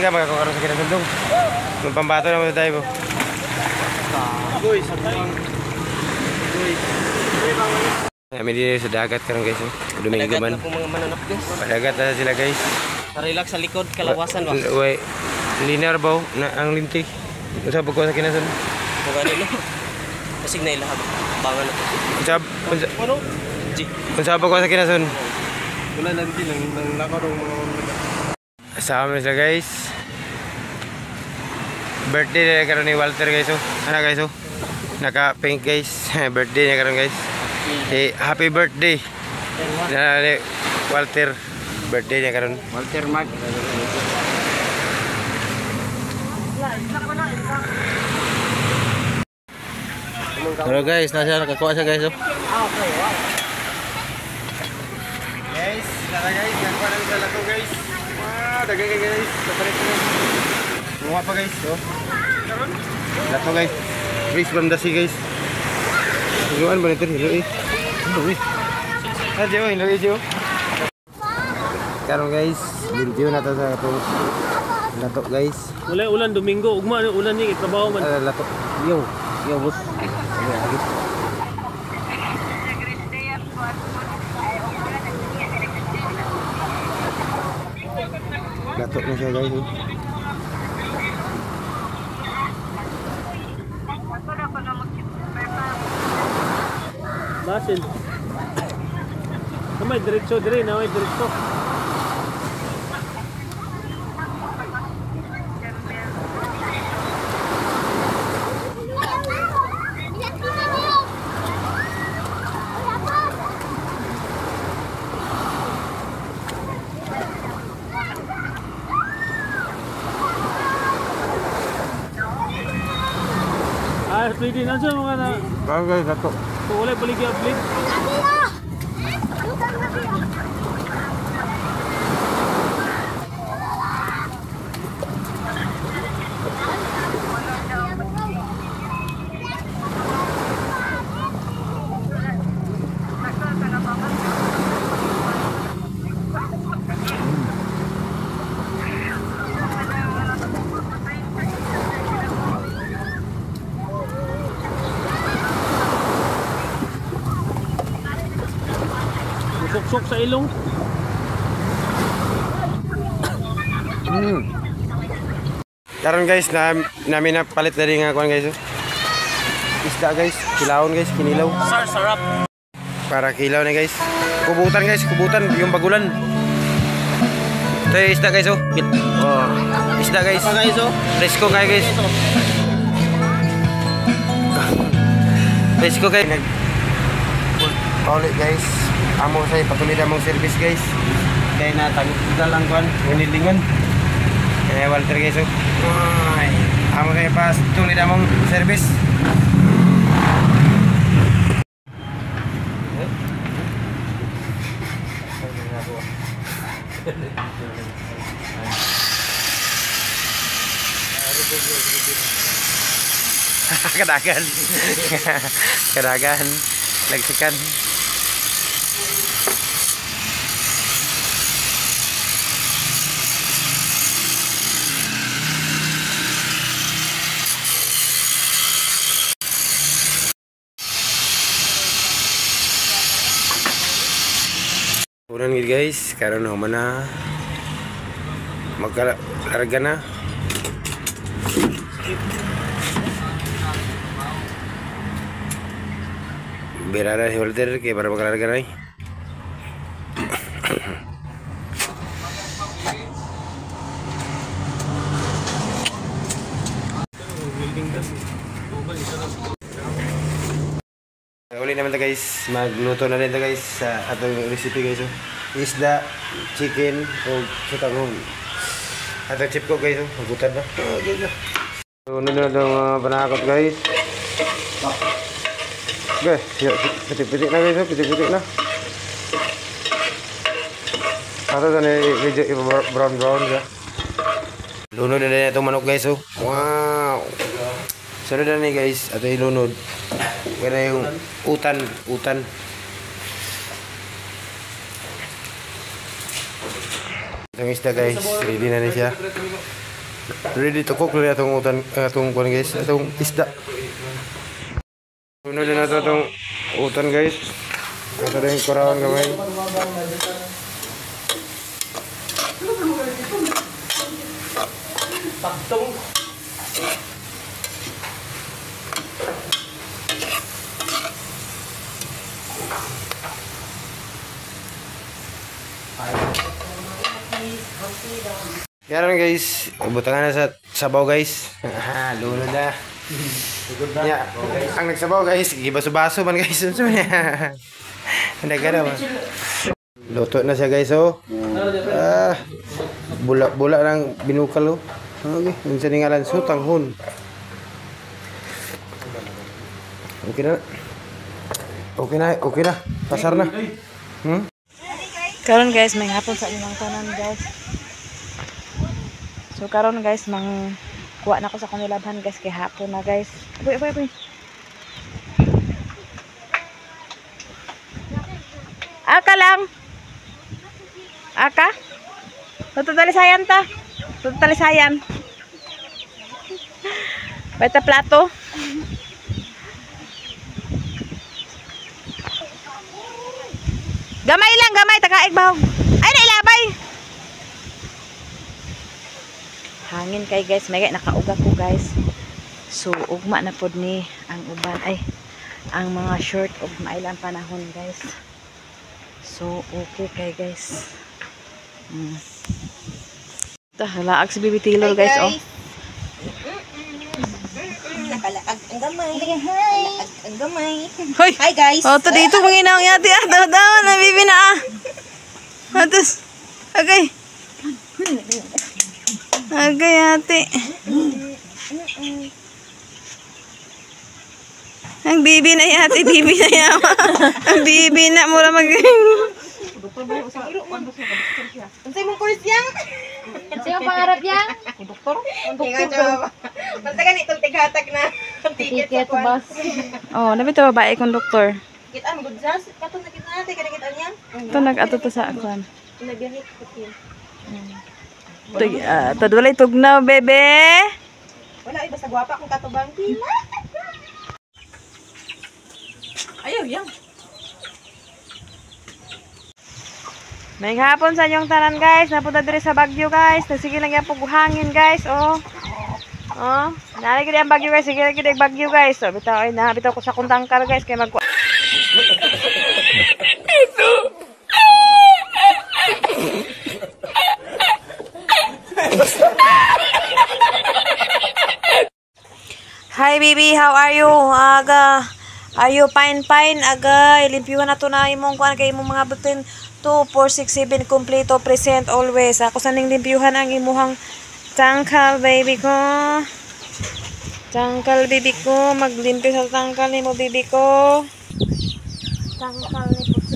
ka magkakaroon sa kinasundong. Magpambato naman tayo po. Kami din sa dagat karon guys. Domingo man. Padagat na sila guys. Relax sa likod kalawasan ba? Uy, linear ba na ang linti. Unsa ba ko sa kinasun? Magani no. Kasig na ilahab. Bangan na. Ano? Unsa ba ko sa kinasun? Wala lang din nang nakaw dong mga kasama sila guys. Birthday na karon ni Walter guys. Ano guys? Naka pink guys. Birthday niya karon guys. Happy birthday. Na Walter. Birthday niya karon. Walter Mark. Hello guys, nasa nakakuha siya guys. guys, tara guys, gagawin namin sa lato guys. Dagay guys, kapalit ko. Bunga pa guys, lato guys. Fish from the sea guys. Hiluan ba nito? Hilo eh. Hilo eh. Karong guys, video na to sa lato guys. Wala ulan Domingo, ugma ulan ni trabaho man. Lato. Yo bos. Lato na siya guys. Basin. Kamay diretso dire na way diretso. Pwede na siya mga na. Bagay lato. Kung wala paligid upload. Sok sa ilong. Karon guys, namin na palit na rin nga kuan guys. Isda guys, kilawon guys, kinilaw. Sarap. Para kilaw na guys. Kubutan guys, kubutan yung bagulan. Ito yung isda guys oh. Isda guys. Apa guys oh? Presko kayo guys. Presko kayo. Paulit guys. Amo saya patuloy na mong service guys. Kaya natanggal lang kuan, hinilingon. Kaya Walter guys oh. Ay, amo saya pas tuloy na mong service. Kadagan. Kadagan. Lagsikan. Uran gid guys, karon ho man na maglarga na. Berada si Walter kaya para maglarga na. Uli naman ta guys, magluto na rin ta guys sa atong recipe guys. Isda, chicken, o sutangong. Atong chip ko guys, hugutan na. Ano na itong panakot guys. Okay, pitik-pitik na guys, pitik-pitik na. Ato na brown-brown siya. Lunod na rin itong manok guys. Wow! Sunod na rin guys, ato ilunod. Kaya yung utan. Itong isda guys, ready na rin siya. Ready to cook na itong utan, itong kuan guys, itong isda. Sunod na ito itong utan guys. Ito na yung kurawan kamay. Paktong. Yan guys, butangan na sa sabaw guys. Lunod na. Ya, ang nagsabaw guys, gibaso-baso man guys. Nagana ba? Luto na siya guys oh. Bula lang binukal oh. Okay, minsan ni ngalan sutanghon. Okay na. Okay na. Pasar na. Karon guys, may hapon sa inyong tanan guys. So karon guys, kuha na ko sa kunilabhan guys kay hapon na guys. Uy. Aka lang. Aka? Tututalisayan ta. Tututalisayan. Baita plato. Gamay lang, gamay. Takaig bahog. Ay, nailabay. Hangin kay guys. May nakauga ko guys. So, ugma na pod ni ang uban. Ay, ang mga short ugma ilang panahon guys. So, okay kay guys. Laag si Bibi Tilor guys. Oh. Nakalaag ang gamay. Nakalaag ang gamay. Hoy! Hi guys. Oh, to dito mong inaw yati. Daw, na Bibi na ah. Atos. Okay. Okay, ate. Ang Bibi na yati, Bibi na yawa. Ang Bibi na mura mag... Unsay mong course yang? Sino pangarap yan? Doktor. Basta ganitong tighatag na. Ticket bus. Oh, nabito babae kong doktor. Kitaan good jazz. Kato na kita natin kada kitaan yan. Ito nag-ato to sa akuan. Nagahit ko tin. Tadwalay tugnaw, bebe. Wala ay basta gwapa kung katubang kila. Ayaw yang. May hapon sa inyong tanan guys. Napunta diri sa Baguio guys. Sige lang yan po hangin guys. Oh. Oh. Nalagay ang Baguio guys. Sige lang yung Baguio guys. So, bitaw ko sa kuntangkar guys. Kaya magkuha. Hi baby, how are you? Are you fine? Aga, ilimpyuhan na to na imong kuan kay imong mga butin 2, 4, 6, 7 kompleto present always. Ako sa ning limpyuhan ang imuhang tangkal baby ko. Tangkal baby ko, maglimpyo sa tangkal nimo baby ko. Tangkal ni puti.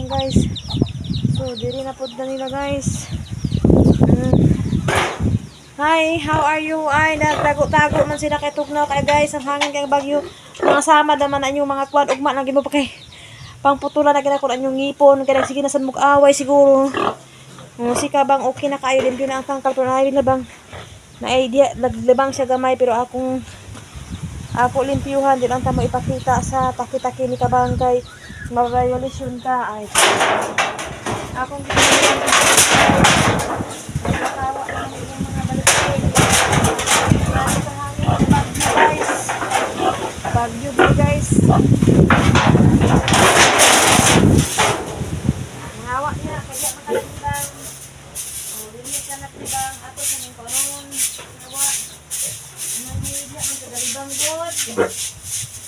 karon guys. So diri na pud na nila guys. Hi, how are you? Ay, nagtago-tago man sila kay tugnaw kay guys, ang hangin kay bagyo. Mga sama naman na inyong mga kwan ugma lang gimo pa kay pangputulan na ginako na inyong ngipon kay sige nasan mo away siguro. Si kabang okay na kayo din na ang tangkal pero ay labang na idea naglibang siya gamay pero ako limpyuhan din ang tamo ipakita sa taki-taki ni kabang kay ma-violation ka ay. Akong ginagawa bagyo guys. Ngawa niya kaya makalimbang. Oh, dili ka na tibang ato sa ning karon. Ngawa. Nangyayad niya ang kagalibang god.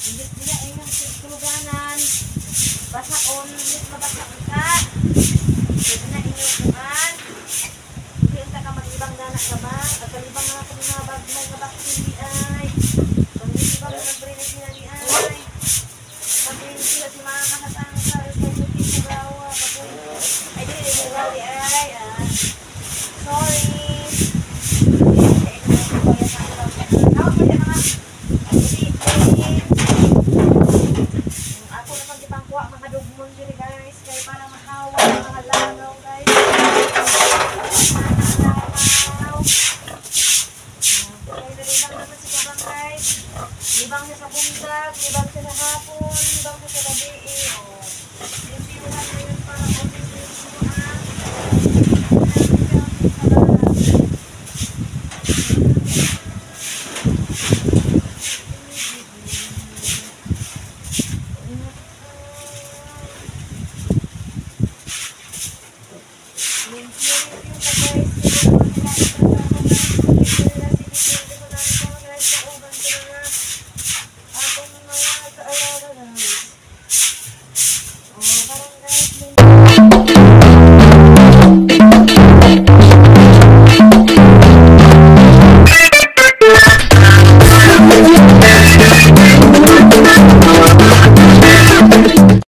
Hindi niya inyong tuluganan. Basaon, hindi mabasa ka. Hindi na inyong kuhan. Hindi ka ka maglibang dana ka ba? At kalibang nga kung mga bagmay nga bakti ay. Pag-ibang nag-break sila ni ay. Pag-ibang sila si mga kahatang sa pag-ibang sa gawa. Ay, di rin wali ay. Sorry. Ako na pag-ipangkuha mga dugmon diri guys. Kaya para mahawa mga lanaw guys. Libang siya sa bundag, libang siya sa hapon, libang siya sa gabi. Limpiyuhan na yun para